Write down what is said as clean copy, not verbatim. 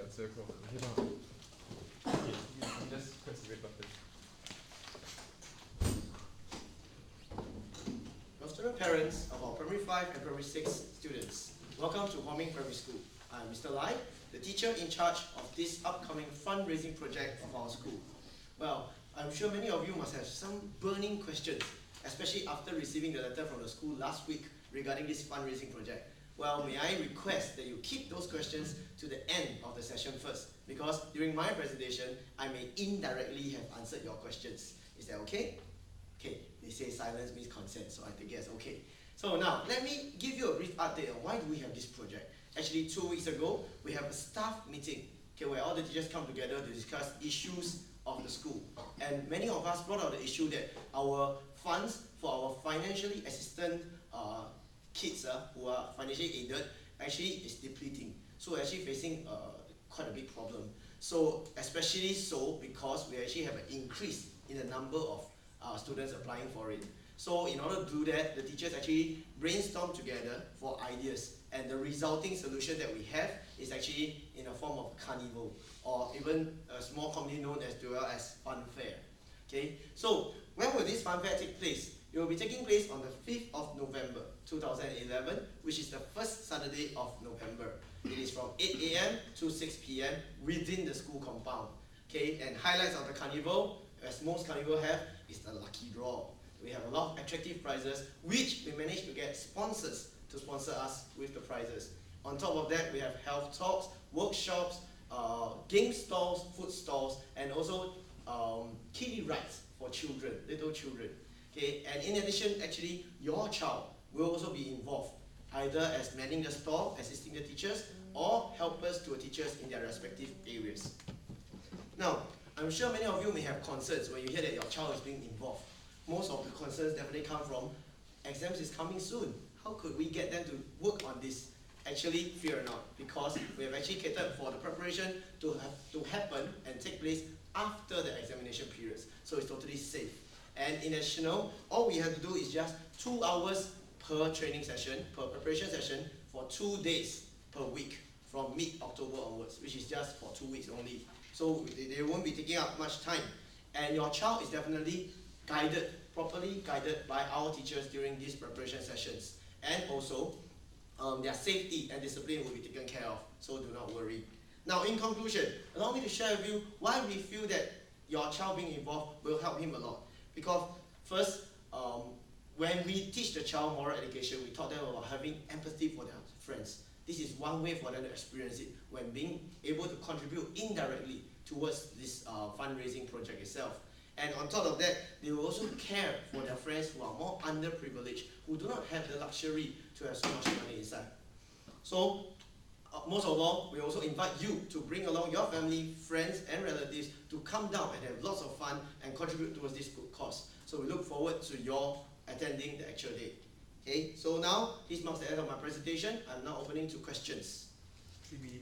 answer 过，你可以帮我。You just press the red button. Good afternoon, parents of our Primary 5 and Primary 6 students. Welcome to Yeong Primary School. I'm Mr. Lai, the teacher in charge of this upcoming fundraising project of our school. Well, I'm sure many of you must have some burning questions, especially after receiving the letter from the school last week regarding this fundraising project. Well, may I request that you keep those questions to the end of the session first, because during my presentation, I may indirectly have answered your questions. Is that okay? Okay, they say silence means consent, so I think yes, okay. So now, let me give you a brief update on why do we have this project. Actually, 2 weeks ago, we have a staff meeting, okay, where all the teachers come together to discuss issues of the school. And many of us brought out the issue that our funds for our financially assistant kids who are financially aided actually is depleting. So we're actually facing quite a big problem. So especially so because we actually have an increase in the number of students applying for it. So in order to do that, the teachers actually brainstorm together for ideas, and the resulting solution that we have is actually in a form of carnival, or even a small commonly known as well as fun fair. Okay, so when will this fun fair take place? It will be taking place on the 5th of November 2011, which is the first Saturday of November. It is from 8 AM to 6 PM within the school compound. Okay, and highlights of the carnival, as most carnival have, is the lucky draw. We have a lot of attractive prizes, which we managed to get sponsors to sponsor us with the prizes. On top of that, we have health talks, workshops, game stalls, food stalls, and also kiddie rides for children, little children. Okay, and in addition, actually, your child will also be involved, either as manning the stall, assisting the teachers, or helpers to teachers in their respective areas. Now, I'm sure many of you may have concerns when you hear that your child is being involved. Most of the concerns definitely come from exams is coming soon. How could we get them to work on this? Actually, fear not, because we have actually catered for the preparation to happen and take place after the examination periods. So it's totally safe. And in addition, all we have to do is just 2 hours per training session, per preparation session, for 2 days per week from mid-October onwards, which is just for 2 weeks only. So they won't be taking up much time. And your child is definitely guided, properly guided by our teachers during these preparation sessions. And also, their safety and discipline will be taken care of, so do not worry. Now, in conclusion, allow me to share with you why we feel that your child being involved will help him a lot. Because first, when we teach the child moral education, we taught them about having empathy for their friends. This is one way for them to experience it, when being able to contribute indirectly towards this fundraising project itself. And on top of that, they will also care for their friends who are more underprivileged, who do not have the luxury to have so much money inside. So, most of all, we also invite you to bring along your family, friends, and relatives to come down and have lots of fun and contribute towards this good cause. So we look forward to your attending the actual day. Okay, so now this marks the end of my presentation. I'm now opening to questions. Should we